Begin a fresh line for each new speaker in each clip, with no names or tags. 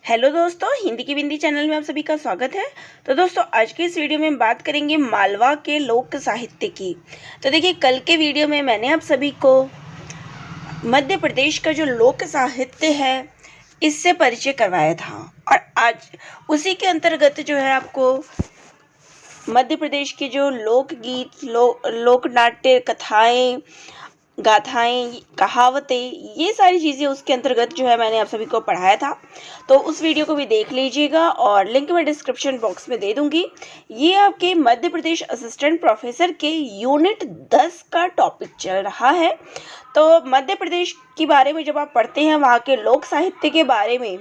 Hello दोस्तों, हिंदी की बिंदी channel में आप सभी का स्वागत है। तो दोस्तों, आज के इस वीडियो में हम बात करेंगे मालवा के लोक साहित्य की। तो देखिए, कल के वीडियो में मैंने आप सभी को मध्य प्रदेश का जो लोक साहित्य है इससे परिचय करवाया था, और आज उसी के अंतर्गत जो है आपको मध्य प्रदेश के जो लोकगीत, लोक नाट्य, कथाएं, गाथाएं, कहावतें, ये सारी चीज़ें उसके अंतर्गत जो है मैंने आप सभी को पढ़ाया था। तो उस वीडियो को भी देख लीजिएगा और लिंक मैं डिस्क्रिप्शन बॉक्स में दे दूंगी। ये आपके मध्य प्रदेश असिस्टेंट प्रोफेसर के यूनिट 10 का टॉपिक चल रहा है। तो मध्य प्रदेश के बारे में जब आप पढ़ते हैं, वहाँ के लोक साहित्य के बारे में,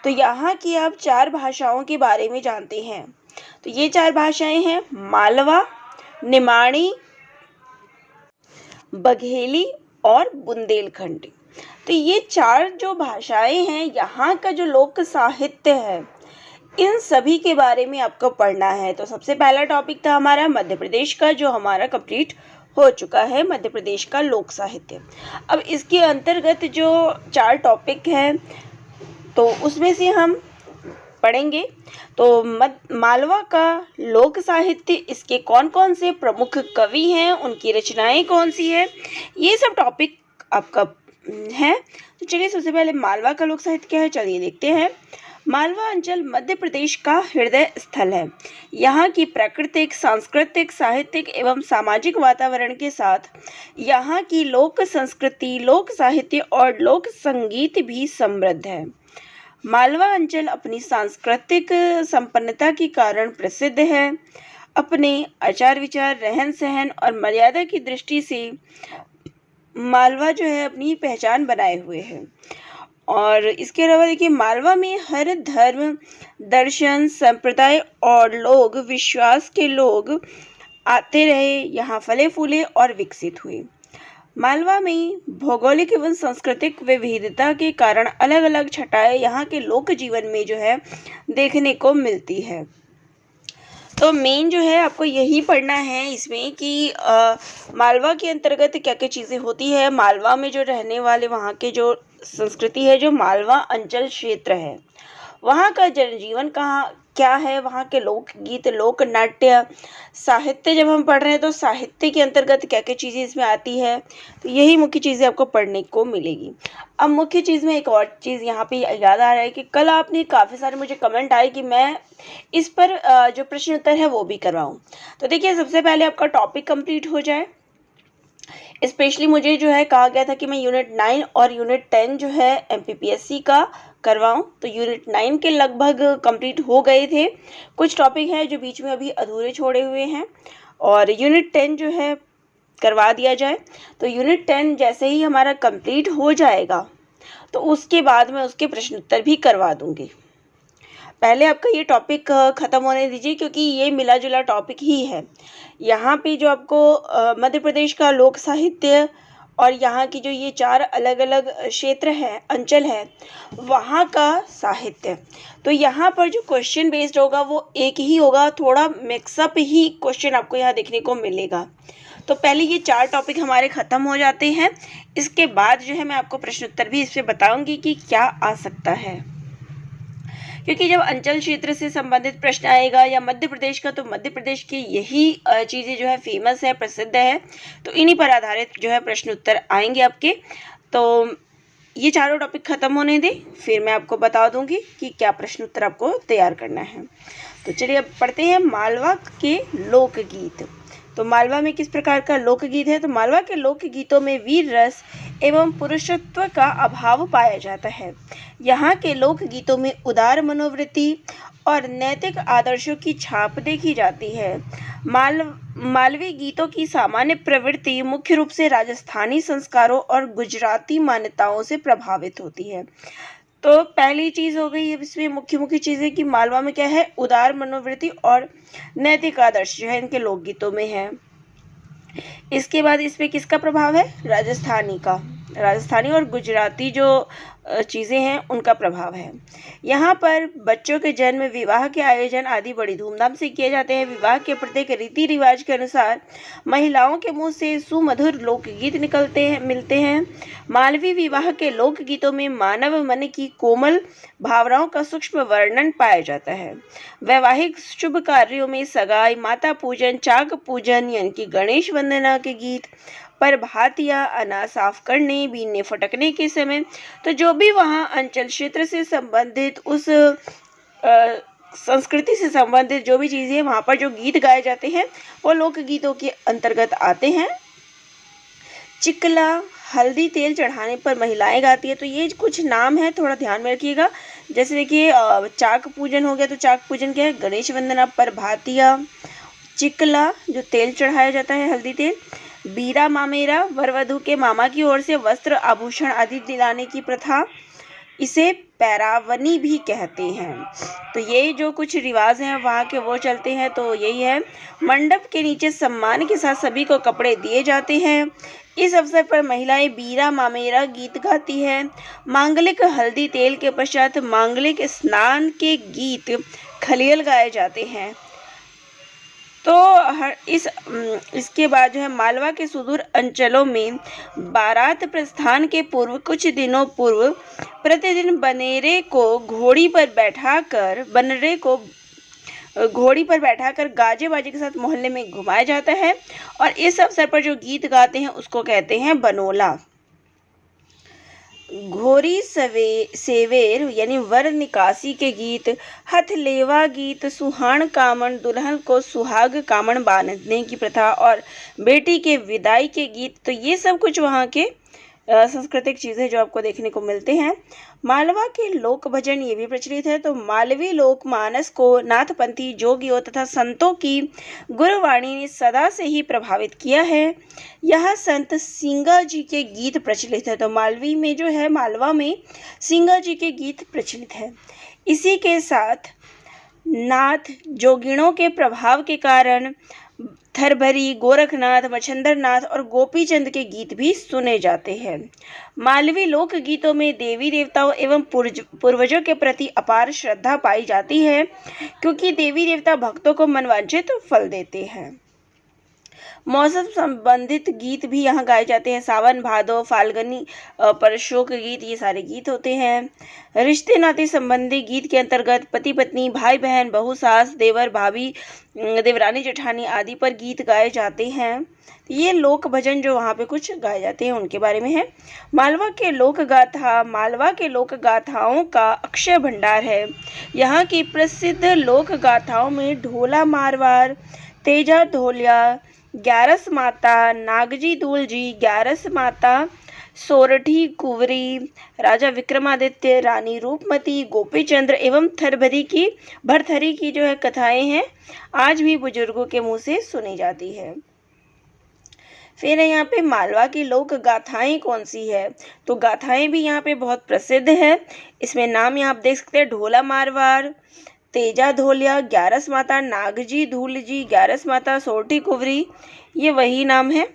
तो यहाँ की आप 4 भाषाओं के बारे में जानते हैं। तो ये 4 भाषाएं हैं मालवा, निमाड़ी, बघेली और बुंदेलखंडी। तो ये 4 जो भाषाएं हैं, यहाँ का जो लोक साहित्य है, इन सभी के बारे में आपको पढ़ना है। तो सबसे पहला टॉपिक था हमारा मध्य प्रदेश का, जो हमारा कंप्लीट हो चुका है, मध्य प्रदेश का लोक साहित्य। अब इसके अंतर्गत जो 4 टॉपिक हैं, तो उसमें से हम पढ़ेंगे। तो मालवा का लोक साहित्य, इसके कौन कौन से प्रमुख कवि हैं, उनकी रचनाएं कौन सी है, ये सब टॉपिक आपका है। तो चलिए, सबसे पहले मालवा का लोक साहित्य क्या है, चलिए देखते हैं। मालवा अंचल मध्य प्रदेश का हृदय स्थल है। यहाँ की प्राकृतिक, सांस्कृतिक, साहित्यिक एवं सामाजिक वातावरण के साथ यहाँ की लोक संस्कृति, लोक साहित्य और लोक संगीत भी समृद्ध है। मालवा अंचल अपनी सांस्कृतिक संपन्नता के कारण प्रसिद्ध है। अपने आचार विचार, रहन सहन और मर्यादा की दृष्टि से मालवा जो है अपनी पहचान बनाए हुए है। और इसके अलावा देखिए, मालवा में हर धर्म, दर्शन, संप्रदाय और लोग विश्वास के लोग आते रहे, यहाँ फले फूले और विकसित हुए। मालवा में भौगोलिक एवं सांस्कृतिक विविधता के कारण अलग अलग छटाएं यहाँ के लोक जीवन में जो है देखने को मिलती है। तो मेन जो है आपको यही पढ़ना है इसमें कि मालवा के अंतर्गत क्या क्या चीज़ें होती है। मालवा में जो रहने वाले, वहाँ के जो संस्कृति है, जो मालवा अंचल क्षेत्र है, वहाँ का जनजीवन कहाँ क्या है, वहाँ के लोकगीत, लोक नाट्य, साहित्य जब हम पढ़ रहे हैं तो साहित्य के अंतर्गत क्या क्या चीज़ें इसमें आती है, तो यही मुख्य चीज़ें आपको पढ़ने को मिलेगी। अब मुख्य चीज़ में एक और चीज़ यहाँ पे याद आ रहा है कि कल आपने काफ़ी सारे मुझे कमेंट आए कि मैं इस पर जो प्रश्न उत्तर है वो भी करवाऊँ। तो देखिए, सबसे पहले आपका टॉपिक कंप्लीट हो जाए। स्पेशली मुझे जो है कहा गया था कि मैं यूनिट 9 और यूनिट 10 जो है MPPSC का करवाऊं। तो यूनिट 9 के लगभग कंप्लीट हो गए थे, कुछ टॉपिक है जो बीच में अभी अधूरे छोड़े हुए हैं, और यूनिट 10 जो है करवा दिया जाए। तो यूनिट 10 जैसे ही हमारा कंप्लीट हो जाएगा, तो उसके बाद मैं उसके प्रश्न उत्तर भी करवा दूंगी। पहले आपका ये टॉपिक ख़त्म होने दीजिए, क्योंकि ये मिला जुला टॉपिक ही है। यहाँ पे जो आपको मध्य प्रदेश का लोक साहित्य और यहाँ की जो ये 4 अलग अलग क्षेत्र है, अंचल है, वहाँ का साहित्य, तो यहाँ पर जो क्वेश्चन बेस्ड होगा वो एक ही होगा, थोड़ा मिक्सअप ही क्वेश्चन आपको यहाँ देखने को मिलेगा। तो पहले ये 4 टॉपिक हमारे ख़त्म हो जाते हैं, इसके बाद जो है मैं आपको प्रश्न उत्तर भी इस पर बताऊँगी कि क्या आ सकता है। क्योंकि जब अंचल क्षेत्र से संबंधित प्रश्न आएगा या मध्य प्रदेश का, तो मध्य प्रदेश की यही चीज़ें जो है फेमस है, प्रसिद्ध है, तो इन्हीं पर आधारित जो है प्रश्न उत्तर आएंगे आपके। तो ये चारों टॉपिक ख़त्म होने दें, फिर मैं आपको बता दूंगी कि क्या प्रश्न उत्तर आपको तैयार करना है। तो चलिए अब पढ़ते हैं मालवा के लोकगीत। तो मालवा में किस प्रकार का लोकगीत है, तो मालवा के लोकगीतों में वीर रस एवं पुरुषत्व का अभाव पाया जाता है। यहाँ के लोकगीतों में उदार मनोवृत्ति और नैतिक आदर्शों की छाप देखी जाती है। मालवी गीतों की सामान्य प्रवृत्ति मुख्य रूप से राजस्थानी संस्कारों और गुजराती मान्यताओं से प्रभावित होती है। तो पहली चीज़ हो गई इसमें मुख्य चीज़ें कि मालवा में क्या है, उदार मनोवृत्ति और नैतिक आदर्श जो है इनके लोकगीतों में है। इसके बाद इसमें किसका प्रभाव है, राजस्थानी और गुजराती जो चीज़ें हैं उनका प्रभाव है। यहाँ पर बच्चों के जन्म, विवाह के आयोजन आदि बड़ी धूमधाम से किए जाते हैं। विवाह के प्रत्येक रीति रिवाज के अनुसार महिलाओं के मुंह से सुमधुर लोकगीत मिलते हैं। मालवी विवाह के लोकगीतों में मानव मन की कोमल भावनाओं का सूक्ष्म वर्णन पाया जाता है। वैवाहिक शुभ कार्यों में सगाई, माता पूजन, चाक पूजन यानी कि गणेश वंदना के गीत, प्रभातिया, अनाज साफ करने, बीनने फटकने के समय, तो जो भी वहाँ अंचल क्षेत्र से संबंधित उस संस्कृति से संबंधित जो भी चीज़ें वहाँ पर जो गीत गाए जाते हैं वो लोकगीतों के अंतर्गत आते हैं। चिकला, हल्दी तेल चढ़ाने पर महिलाएं गाती है। तो ये कुछ नाम है, थोड़ा ध्यान में रखिएगा। जैसे देखिए चाक पूजन हो गया, तो चाक पूजन क्या है? गणेश वंदना, प्रभातिया, चिकला जो तेल चढ़ाया जाता है, हल्दी तेल, बीरा मामेरा वर वधू के मामा की ओर से वस्त्र आभूषण आदि दिलाने की प्रथा, इसे पैरावनी भी कहते हैं। तो ये जो कुछ रिवाज हैं वहाँ के वो चलते हैं। तो यही है, मंडप के नीचे सम्मान के साथ सभी को कपड़े दिए जाते हैं। इस अवसर पर महिलाएं बीरा मामेरा गीत गाती है। मांगलिक हल्दी तेल के पश्चात मांगलिक स्नान के गीत खलियल गाए जाते हैं। तो इसके बाद जो है मालवा के सुदूर अंचलों में बारात प्रस्थान के पूर्व कुछ दिनों पूर्व प्रतिदिन बनेरे को घोड़ी पर बैठाकर गाजे बाजे के साथ मोहल्ले में घुमाया जाता है और इस अवसर पर जो गीत गाते हैं उसको कहते हैं बनोला। घोरी सेवेर यानी वर निकासी के गीत, हथलेवा गीत, सुहान कामन, दुल्हन को सुहाग कामन बांधने की प्रथा और बेटी के विदाई के गीत, तो ये सब कुछ वहाँ के सांस्कृतिक चीज़ें जो आपको देखने को मिलते हैं। मालवा के लोक भजन ये भी प्रचलित है। तो मालवी लोक मानस को नाथपंथी जोगियों तथा संतों की गुरुवाणी ने सदा से ही प्रभावित किया है। यह संत सिंगा जी के गीत प्रचलित है। तो मालवी में जो है, मालवा में सिंगा जी के गीत प्रचलित है। इसी के साथ नाथ जोगिनों के प्रभाव के कारण थरभरी, गोरखनाथ, मच्छंदरनाथ और गोपीचंद के गीत भी सुने जाते हैं। मालवी लोक गीतों में देवी देवताओं एवं पूर्वजों के प्रति अपार श्रद्धा पाई जाती है, क्योंकि देवी देवता भक्तों को मनवांछित फल देते हैं। मौसम संबंधित गीत भी यहाँ गाए जाते हैं। सावन, भादो, फाल्गुनी, परशोक गीत, ये सारे गीत होते हैं। रिश्ते नाते संबंधी गीत के अंतर्गत पति पत्नी, भाई बहन, बहू सास, देवर भाभी, देवरानी जेठानी आदि पर गीत गाए जाते हैं। ये लोक भजन जो वहाँ पे कुछ गाए जाते हैं उनके बारे में है। मालवा के लोक गाथाओं का अक्षय भंडार है। यहाँ की प्रसिद्ध लोक गाथाओं में ढोला मारवार, तेजा धोलिया, ग्यारस माता, नागजी दूलजी, ग्यारस माता, सोरठी कुंवरी, राजा विक्रमादित्य, रानी रूपमती, गोपीचंद्र एवं भरथरी की जो है कथाएं हैं, आज भी बुजुर्गों के मुंह से सुनी जाती है। फिर यहाँ पे मालवा की लोक गाथाएं कौन सी है? तो गाथाएं भी यहाँ पे बहुत प्रसिद्ध है। इसमें नाम यहाँ आप देख सकते हैं, ढोला मारवार, तेजा धोलिया, ग्यारस माता, नागजी धूलजी, ग्यारस माता, सोरठी कुंवरी, ये वही नाम है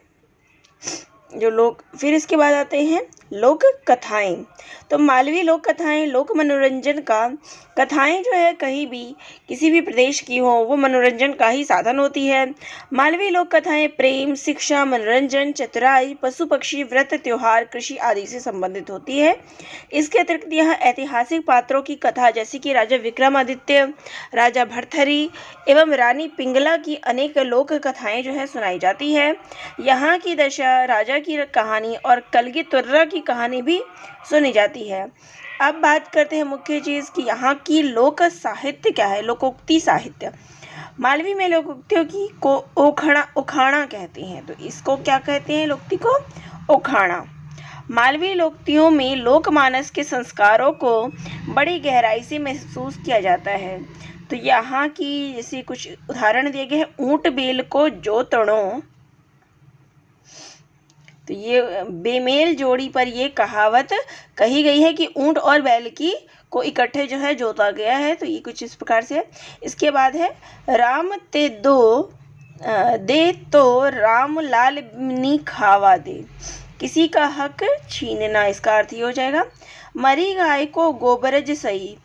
जो लोग। फिर इसके बाद आते हैं लोक कथाएं। तो मालवी लोक कथाएं लोक मनोरंजन का, कथाएं जो है कहीं भी किसी भी प्रदेश की हो वो मनोरंजन का ही साधन होती है। मालवी लोक कथाएं प्रेम, शिक्षा, मनोरंजन, चतुराई, पशु पक्षी, व्रत, त्योहार, कृषि आदि से संबंधित होती है। इसके अतिरिक्त यहाँ ऐतिहासिक पात्रों की कथा जैसे कि राजा विक्रमादित्य, राजा भरथरी एवं रानी पिंगला की अनेक लोक कथाएं जो है सुनाई जाती है। यहाँ की दशा, राजा की कहानी और कलगी तुर्रा की कहानी भी सुनी जाती है। अब बात करते हैं मुख्य चीज़ कि यहाँ की लोक साहित्य क्या है, लोकोक्ति साहित्य। मालवी में लोकोक्तियों की को उखाणा कहते हैं। तो इसको क्या कहते हैं? लोकोक्ति को उखाणा। मालवी लोकोक्तियों में लोकमानस के संस्कारों को बड़ी गहराई से महसूस किया जाता है। तो यहाँ की जैसे कुछ उदाहरण दिए गए हैं, ऊंट बेल को जोतणो। तो ये बेमेल जोड़ी पर ये कहावत कही गई है कि ऊंट और बैल को इकट्ठे जो है जोता गया है। तो ये कुछ इस प्रकार से है। इसके बाद है राम ते दो दे तो राम लाल नी खावा दे, किसी का हक छीनना, इसका अर्थ ये हो जाएगा। मरी गाय को गोबरज सही,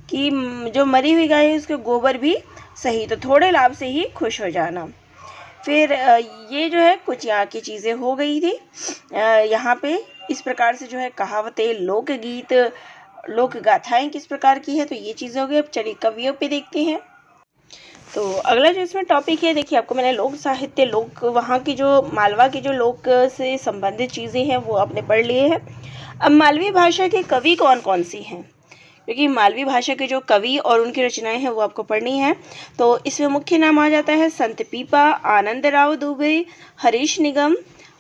कि जो मरी हुई गाय है उसके गोबर भी सही, तो थोड़े लाभ से ही खुश हो जाना। फिर ये जो है कुछ यहाँ की चीज़ें हो गई थी। यहाँ पे इस प्रकार से जो है कहावतें, लोकगीत, लोक गाथाएं किस प्रकार की है, तो ये चीज़ें हो गई। अब चलिए कवियों पे देखते हैं। तो अगला जो इसमें टॉपिक है, देखिए आपको मैंने लोक साहित्य, लोक वहाँ की जो मालवा की जो लोक से संबंधित चीज़ें हैं वो आपने पढ़ लिए हैं। अब मालवी भाषा के कवि कौन कौन सी हैं, क्योंकि मालवी भाषा के जो कवि और उनकी रचनाएं हैं वो आपको पढ़नी है। तो इसमें मुख्य नाम आ जाता है संत पीपा, आनंदराव दुबे, हरीश निगम,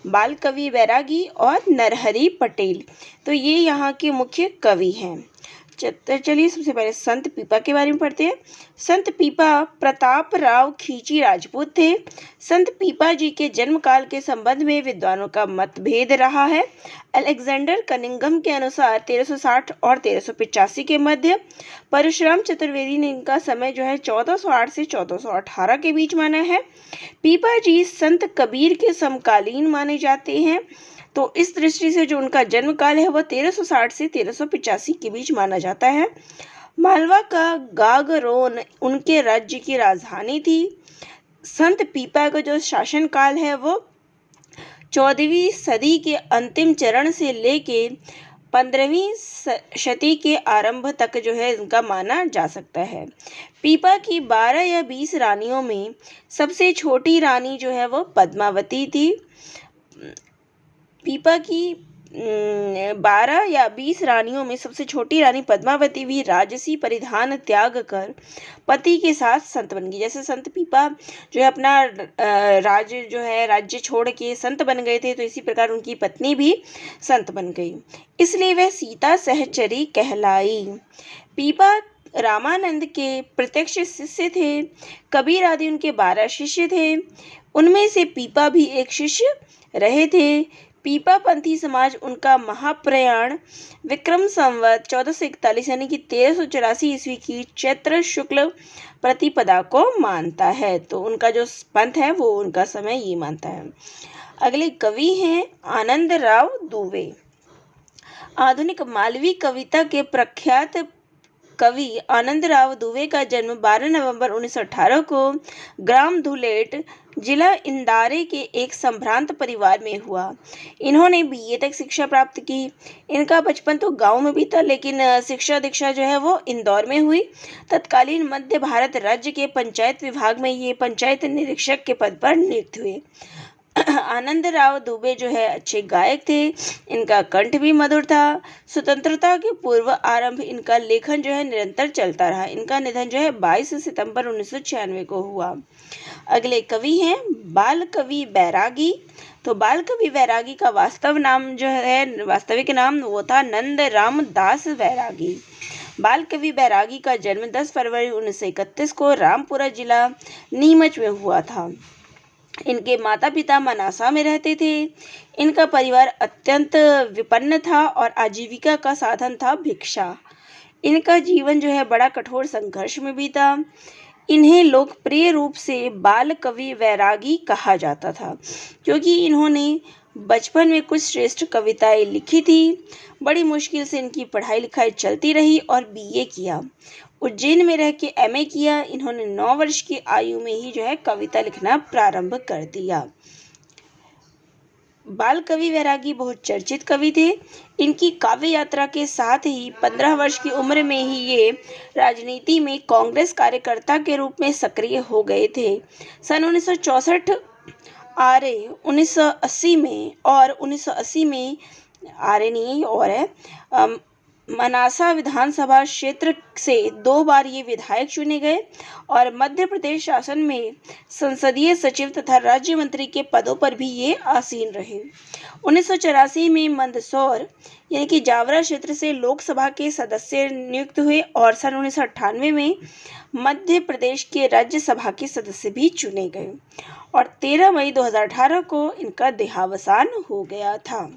बाल कवि बैरागी और नरहरि पटेल। तो ये यहाँ के मुख्य कवि हैं। चलिए सबसे पहले संत पीपा के बारे में पढ़ते हैं। संत पीपा प्रताप राव खींची राजपूत थे। संत पीपा जी के जन्म काल के संबंध में विद्वानों का मतभेद रहा है। अलेक्जेंडर कनिंघम के अनुसार 1360 और 1385 के मध्य, परशुराम चतुर्वेदी ने इनका समय जो है 1408 से 1418 के बीच माना है। पीपा जी संत कबीर के समकालीन माने जाते हैं। तो इस दृष्टि से जो उनका जन्म काल है वह 1360 से 1385 के बीच माना जाता है। मालवा का गागरोन उनके राज्य की राजधानी थी। संत पीपा का जो शासन काल है वो 14वीं सदी के अंतिम चरण से लेके 15वीं शती के आरंभ तक जो है इनका माना जा सकता है। पीपा की 12 या 20 रानियों में सबसे छोटी रानी जो है वो पद्मावती थी। पीपा की 12 या 20 रानियों में सबसे छोटी रानी पद्मावती भी राजसी परिधान त्याग कर पति के साथ संत बन गई। जैसे संत पीपा जो है अपना राज्य छोड़ के संत बन गए थे, तो इसी प्रकार उनकी पत्नी भी संत बन गई, इसलिए वह सीता सहचरी कहलाई। पीपा रामानंद के प्रत्यक्ष शिष्य थे। कबीर आदि उनके 12 शिष्य थे, उनमें से पीपा भी एक शिष्य रहे थे। पीपा पंथी समाज उनका महाप्रयाण विक्रम संवत 1441 यानी कि 1384 ईस्वी की चैत्र शुक्ल प्रतिपदा को मानता है। तो उनका जो पंथ है वो उनका समय ये मानता है। अगले कवि हैं आनंदराव दुबे। आधुनिक मालवी कविता के प्रख्यात कवि आनंदराव दुबे का जन्म 12 नवंबर 1918 को ग्राम धुलेट, जिला इंदारे के एक संभ्रांत परिवार में हुआ। इन्होंने बीए तक शिक्षा प्राप्त की। इनका बचपन तो गांव में बीता, लेकिन शिक्षा दीक्षा जो है वो इंदौर में हुई। तत्कालीन मध्य भारत राज्य के पंचायत विभाग में ये पंचायत निरीक्षक के पद पर नियुक्त हुए। आनंदराव दुबे जो है अच्छे गायक थे। इनका कंठ भी मधुर था। स्वतंत्रता के पूर्व आरंभ इनका लेखन जो है निरंतर चलता रहा। इनका निधन जो है 22 सितंबर 1996 को हुआ। अगले कवि हैं बाल कवि बैरागी। तो बाल कवि बैरागी का वास्तविक नाम वो था नंद राम दास बैरागी। बाल कवि बैरागी का जन्म 10 फरवरी 1931 को रामपुरा जिला नीमच में हुआ था। इनके माता पिता मनासा में रहते थे। इनका परिवार अत्यंत विपन्न था और आजीविका का साधन था भिक्षा। इनका जीवन जो है बड़ा कठोर संघर्ष में बीता। इन्हें लोकप्रिय रूप से बाल कवि बैरागी कहा जाता था, क्योंकि इन्होंने बचपन में कुछ श्रेष्ठ कविताएं लिखी थी। बड़ी मुश्किल से इनकी पढ़ाई लिखाई चलती रही और बीए किया। उज्जैन में रह के एमए किया। इन्होंने 9 वर्ष की आयु में ही जो है कविता लिखना प्रारंभ कर दिया। बाल कवि बैरागी बहुत चर्चित कवि थे। इनकी काव्य यात्रा के साथ ही 15 वर्ष की उम्र में ही ये राजनीति में कांग्रेस कार्यकर्ता के रूप में सक्रिय हो गए थे। सन 1964 आर्य 1980 में और 1980 में आर्य नहीं और है मनासा विधानसभा क्षेत्र से 2 बार ये विधायक चुने गए और मध्य प्रदेश शासन में संसदीय सचिव तथा राज्य मंत्री के पदों पर भी ये आसीन रहे। 1984 में मंदसौर यानी कि जावरा क्षेत्र से लोकसभा के सदस्य नियुक्त हुए और सन 1998 में मध्य प्रदेश के राज्यसभा के सदस्य भी चुने गए और 13 मई 2018 को इनका देहावसान हो गया था।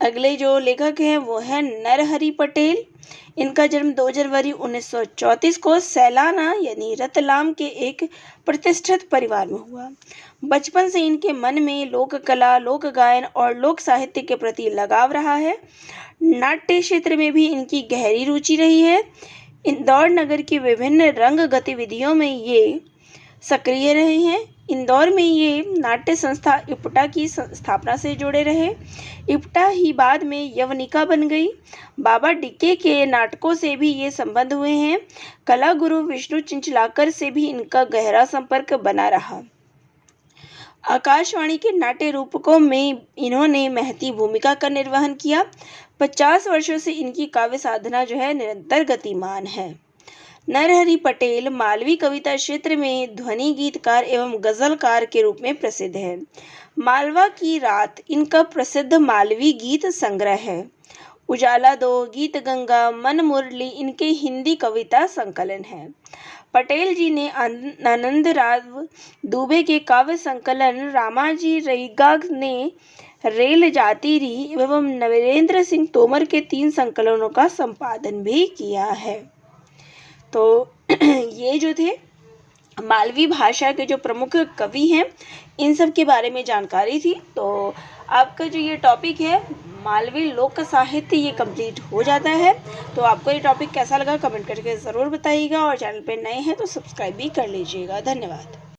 अगले जो लेखक हैं वो हैं नरहरि पटेल। इनका जन्म 2 जनवरी 1934 को सैलाना यानी रतलाम के एक प्रतिष्ठित परिवार में हुआ। बचपन से इनके मन में लोक कला, लोक गायन और लोक साहित्य के प्रति लगाव रहा है। नाट्य क्षेत्र में भी इनकी गहरी रुचि रही है। इंदौर नगर की विभिन्न रंग गतिविधियों में ये सक्रिय रहे हैं। इंदौर में ये नाट्य संस्था इप्टा की स्थापना से जुड़े रहे। इप्टा ही बाद में यवनिका बन गई। बाबा डिके के नाटकों से भी ये संबंध हुए हैं। कला गुरु विष्णु चिंचलाकर से भी इनका गहरा संपर्क बना रहा। आकाशवाणी के नाट्य रूपकों में इन्होंने महती भूमिका का निर्वहन किया। 50 वर्षों से इनकी काव्य साधना जो है निरंतर गतिमान है। नरहरि पटेल मालवी कविता क्षेत्र में ध्वनि गीतकार एवं गजलकार के रूप में प्रसिद्ध है। मालवा की रात इनका प्रसिद्ध मालवी गीत संग्रह है। उजाला दो, गीत गंगा, मन मुरली इनके हिंदी कविता संकलन है। पटेल जी ने आनंदराव दुबे के काव्य संकलन रामाजी रईगा ने रेल जातिरी एवं नरेंद्र सिंह तोमर के 3 संकलनों का संपादन भी किया है। तो ये जो थे मालवी भाषा के जो प्रमुख कवि हैं इन सब के बारे में जानकारी थी। तो आपका जो ये टॉपिक है मालवी लोक साहित्य ये कंप्लीट हो जाता है। तो आपको ये टॉपिक कैसा लगा कमेंट करके ज़रूर बताइएगा और चैनल पे नए हैं तो सब्सक्राइब भी कर लीजिएगा। धन्यवाद।